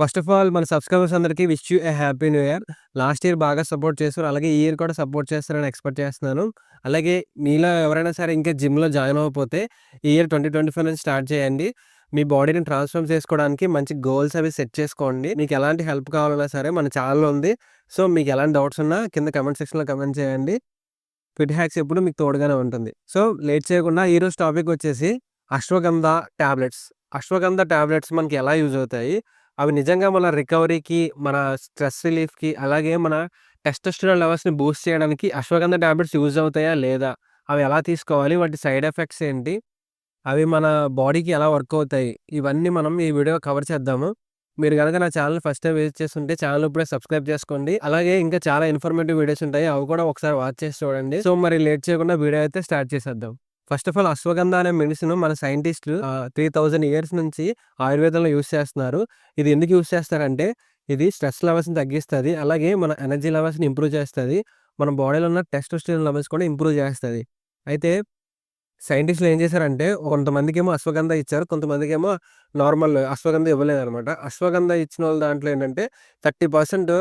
First of all మన subscribers అందరికీ wish you a happy new year. Last year బాగా support చేశారు. అలాగే ఈ ఇయర్ కూడా సపోర్ట్ చేస్తారని ఎక్స్‌పెక్ట్ చేస్తున్నాను. అలాగే మీలో ఎవరైనా సరే ఇంకా జిమ్‌లో జాయిన్ అవ్వకపోతే ఈ ఇయర్ 2025 నుంచి స్టార్ట్ చేయండి. మీ బాడీని ట్రాన్స్‌ఫార్మ్ చేసుకోవడానికి మంచి గోల్స్ అవి సెట్ చేసుకోండి. మీకు ఎలాంటి హెల్ప్ కావాలన్నా సరే మన ఛానెల్ ఉంది. సో, మీకు ఎలాంటి డౌట్స్ ఉన్నా కింద కామెంట్ సెక్షన్‌లో కామెంట్ చేయండి. ఫిట్ హ్యాక్స్ ఎప్పుడు మీకు తోడుగానే ఉంటుంది. సో, లేట్ చేయకుండా ఈరోజు టాపిక్ వచ్చేసి అశ్వగంధ టాబ్లెట్స్. అశ్వగంధ టాబ్లెట్స్ మనకి ఎలా యూజ్ అవుతాయి? అవి నిజంగా మన రికవరీకి, మన స్ట్రెస్ రిలీఫ్‌కి, అలాగే మన టెస్టోస్టెరాన్ లెవెల్స్‌ని బూస్ట్ చేయడానికి అశ్వగంధ టాబ్లెట్స్ యూజ్ అవుతాయా? లేదా? అవి ఎలా తీసుకోవాలి? వాటి సైడ్ ఎఫెక్ట్స్ ఏంటి? అవి మన బాడీకి ఎలా వర్క్ అవుతాయి? ఇవన్నీ మనం ఈ వీడియోలో కవర్ చేద్దాము. మీరు గనక నా ఛానెల్ ఫస్ట్ టైమ్ విజిట్ చేస్తుంటే ఛానెల్ ఇప్పుడే సబ్స్క్రైబ్ చేసుకోండి. అలాగే ఇంకా చాలా ఇన్ఫర్మేటివ్ వీడియోస్ ఉంటాయి. అవి కూడా ఒకసారి వాచ్ చేసి చూడండి. సో, మరి లేట్ చేయకుండా వీడియో అయితే స్టార్ట్ చేసేద్దాం. ఫస్ట్ ఆఫ్ ఆల్ అశ్వగంధ అనే మెడిసిన్ మన సైంటిస్ట్‌లు 3000 ఇయర్స్ నుంచి ఆయుర్వేదంలో యూజ్ చేస్తున్నారు. ఇది ఎందుకు యూజ్ చేస్తారంటే ఇది స్ట్రెస్ లెవెల్స్‌ని తగ్గిస్తది. అలాగే మన ఎనర్జీ లెవెల్స్‌ని ఇంప్రూవ్ చేస్తది. మన బాడీలో ఉన్న టెస్టోస్టెరాన్ లెవెల్స్ కూడా ఇంప్రూవ్ చేస్తది. అయితే సైంటిస్ట్‌లు ఏం చేశారంటే కొంతమందికేమో అశ్వగంధ ఇచ్చారు. కొంతమందికేమో నార్మల్ అశ్వగంధ ఇవ్వలేదనమాట. అశ్వగంధ ఇచ్చినోళ్ళ దాంట్లో ఏంటంటే 30%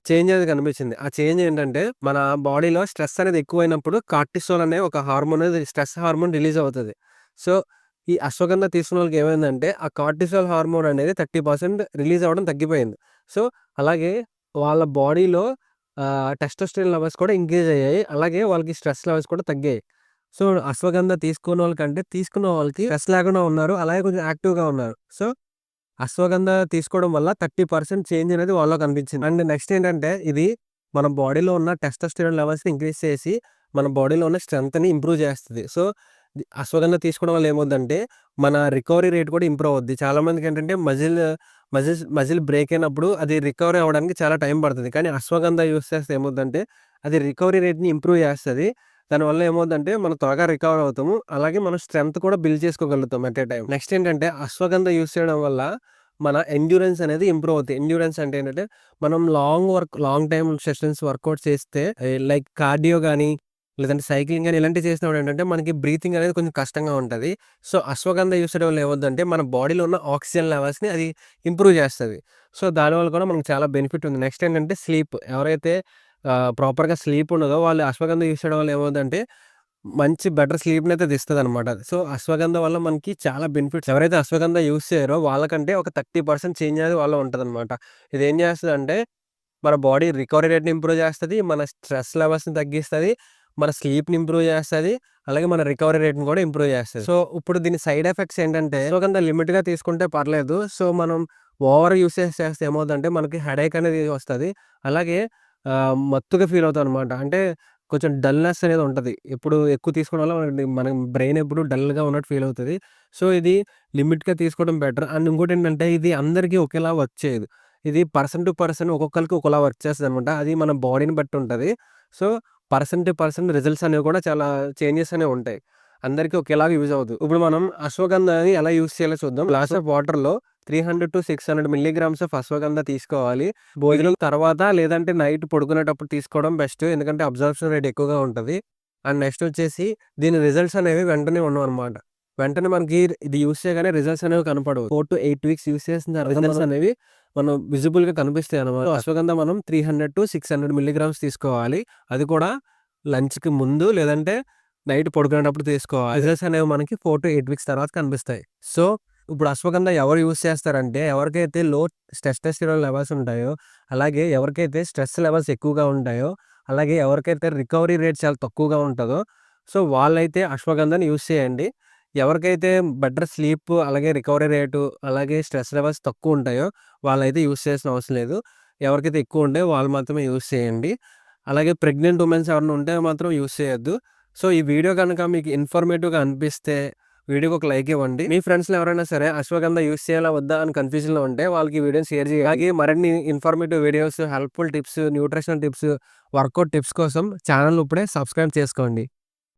చేంజ్ అనేది కనిపించింది. ఆ చేంజ్ ఏంటంటే మన బాడీలో స్ట్రెస్ అనేది ఎక్కువైనప్పుడు కార్టిసోల్ అనే ఒక హార్మోన్ అనేది స్ట్రెస్ హార్మోన్ రిలీజ్ అవుతది. సో, ఈ అశ్వగంధ తీసుకున్నోళ్ళకి ఏమైందంటే ఆ కార్టిసోల్ హార్మోన్ అనేది 30% రిలీజ్ అవ్వడం తగ్గిపోయింది. సో, అలాగే వాళ్ళ బాడీలో టెస్టోస్టెరాన్ లెవెల్స్ కూడా ఇంక్రీజ్ అయ్యాయి. అలాగే వాళ్ళకి స్ట్రెస్ లెవెల్స్ కూడా తగ్గాయి. సో, అశ్వగంధ తీసుకోనోళ్ళకంటే తీసుకున్న వాళ్ళకి స్ట్రెస్ లేకుండా ఉన్నారు. అలాగే కొంచెం యాక్టివ్‌గా ఉన్నారు. సో, అశ్వగంధ తీసుకోవడం వల్ల 30% చేంజ్ అనేది వాళ్ళలో కనిపించింది. అండ్ నెక్స్ట్ ఏంటంటే ఇది మన బాడీలో ఉన్న టెస్టోస్టెరాన్ లెవెల్స్‌ని ఇంక్రీజ్ చేసి మన బాడీలో ఉన్న స్ట్రెంగ్త్‌ని ఇంప్రూవ్ చేస్తది. సో, అశ్వగంధ తీసుకోవడం వల్ల ఏమవుద్దంటే మన రికవరీ రేట్ కూడా ఇంప్రూవ్ అవుద్ది. చాలామందికి ఏంటంటే మజిల్ బ్రేక్ అయినప్పుడు అది రికవరీ అవ్వడానికి చాలా టైం పడతది. కానీ అశ్వగంధ యూజ్ చేస్తే ఏమవుద్దంటే అది రికవరీ రేట్‌ని ఇంప్రూవ్ చేస్తది. దానివల్ల ఏమవుద్దంటే మనం త్వరగా రికవర్ అవుతాము. అలాగే మనం స్ట్రెంగ్త్ కూడా బిల్డ్ చేసుకోగలుగుతాం ఎట్ ఏ టైమ్. నెక్స్ట్ ఏంటంటే అశ్వగంధ యూజ్ చేయడం వల్ల మన ఎండ్యూరెన్స్ అనేది ఇంప్రూవ్ అవుద్ది. ఎండ్యూరెన్స్ అంటే ఏంటంటే మనం లాంగ్ టైమ్ సెషన్స్ వర్కౌట్ చేస్తే లైక్ కార్డియో గాని, లేదంటే సైక్లింగ్ గాని ఇలాంటివి చేసినప్పుడు ఏంటంటే మనకి బ్రీతింగ్ అనేది కొంచెం కష్టంగా ఉంటది. సో, అశ్వగంధ యూజ్ చేయడం వల్ల ఏమవుద్దంటే మన బాడీలో ఉన్న ఆక్సిజన్ లెవెల్స్‌ని అది ఇంప్రూవ్ చేస్తది. సో, దానివల్ల కూడా మనకు చాలా బెనిఫిట్ ఉంది. నెక్స్ట్ ఏంటంటే స్లీప్. ఎవరైతే ప్రాపర్‌గా స్లీప్ ఉండదో వాళ్ళు అశ్వగంధ యూజ్ చేయడం వల్ల ఏమవుద్దంటే మంచి బెటర్ స్లీప్‌నయితే అది ఇస్తదనమాట. సో, అశ్వగంధ వల్ల మనకి చాలా బెనిఫిట్స్. ఎవరైతే అశ్వగంధ యూజ్ చేయరో వాళ్ళకంటే ఒక 30% చేంజ్ అనేది వాళ్ళలో ఉంటదనమాట. ఇదేం చేస్తదంటే మన బాడీ రికవరీ రేట్‌ని ఇంప్రూవ్ చేస్తది. మన స్ట్రెస్ లెవెల్స్‌ని తగ్గిస్తది. మన స్లీప్‌ని ఇంప్రూవ్ చేస్తది. అలాగే మన రికవరీ రేట్‌ని కూడా ఇంప్రూవ్ చేస్తది. సో, ఇప్పుడు దీని సైడ్ ఎఫెక్ట్స్ ఏంటంటే అశ్వగంధ లిమిట్‌గా తీసుకుంటే పర్లేదు. సో, మనం ఓవర్ యూసేజ్ చేస్తే ఏమవుద్దంటే మనకి హెడేక్ అనేది వస్తది. అలాగే మత్తుగా ఫీల్ అవుతామనమాట. అంటే కొంచెం డల్‌నెస్ అనేది ఉంటది. ఎప్పుడు ఎక్కువ తీసుకోవడం వల్ల మన బ్రెయిన్ ఎప్పుడు డల్‌గా ఉన్నట్టు ఫీల్ అవుతది. సో, ఇది లిమిట్‌గా తీసుకోవడం బెటర్. అండ్ ఇంకోటేంటంటే ఇది అందరికీ ఒకేలా వర్క్ చేయదు. ఇది పర్సన్ టు పర్సన్ ఒక్కొక్కళ్ళకి ఒకలా వర్క్ చేస్తదనమాట. అది మన బాడీని బట్టి ఉంటది. So, person to person results అనేవి కూడా చాలా చేంజెస్ అనేవి ఉంటాయి. అందరికీ ఒకేలాగా యూజ్ అవ్వదు. ఇప్పుడు మనం అశ్వగంధని ఎలా యూజ్ చేయాలో చూద్దాం. గ్లాస్ ఆఫ్ వాటర్‌లో 300-600 మిల్లీగ్రామ్స్ ఆఫ్ అశ్వగంధ తీసుకోవాలి. భోజనం తర్వాత లేదంటే నైట్ పడుకునేటప్పుడు తీసుకోవడం బెస్ట్. ఎందుకంటే అబ్జర్ప్షన్ రేట్ ఎక్కువగా ఉంటది. అండ్ నెక్స్ట్ వచ్చేసి దీని రిజల్ట్స్ అనేవి వెంటనే ఉండవనమాట. వెంటనే మనకి ఇది యూజ్ చేయగానే రిజల్ట్స్ అనేవి కనపడవు. 4-8 వీక్స్ యూజ్ చేసిన తర్వాత రిజల్ట్స్ అనేవి మనం విజిబుల్‌గా కనిపిస్తాయనమాట. అశ్వగంధ మనం 300-600 మిల్లీగ్రామ్స్ తీసుకోవాలి. అది కూడా లంచ్‌కి ముందు లేదంటే నైట్ పడుకునేటప్పుడు తీసుకోవాలి. రిజల్ట్స్ అనేవి మనకి 4-8 వీక్స్ తర్వాత కనిపిస్తాయి. సో, ఇప్పుడు అశ్వగంధ ఎవరు యూజ్ చేస్తారంటే ఎవరికైతే లో టెస్టోస్టెరాన్ లెవెల్స్ ఉంటాయో, అలాగే ఎవరికైతే స్ట్రెస్ లెవెల్స్ ఎక్కువగా ఉంటాయో, అలాగే ఎవరికైతే రికవరీ రేట్ చాలా తక్కువగా ఉంటదో, సో, వాళ్ళైతే అశ్వగంధని యూజ్ చేయండి. ఎవరికైతే బెటర్ స్లీప్, అలాగే రికవరీ రేటు, అలాగే స్ట్రెస్ లెవెల్స్ తక్కువుంటాయో వాళ్ళైతే యూజ్ చేయాల్సిన అవసరం లేదు. ఎవరికైతే ఎక్కువుంటాయో వాళ్ళు మాత్రమే యూజ్ చేయండి. అలాగే ప్రెగ్నెంట్ వుమెన్స్ ఎవరైనా ఉంటే మాత్రం యూజ్ చేయొద్దు. సో, ఈ వీడియో గనక మీకు ఇన్ఫర్మేటివ్‌గా అనిపిస్తే వీడియోకి ఒక లైక్ ఇవ్వండి. మీ ఫ్రెండ్స్‌లో ఎవరైనా సరే అశ్వగంధ యూజ్ చేయాలా వద్దా అని కన్‌ఫ్యూజన్‌లో ఉంటే వాళ్ళకి ఈ వీడియోని షేర్ చేయండి. అలాగే మరిన్ని informative videos, helpful tips, nutritional tips, workout tips కోసం ఛానెల్‌ని ఇప్పుడే సబ్స్క్రైబ్ చేసుకోండి.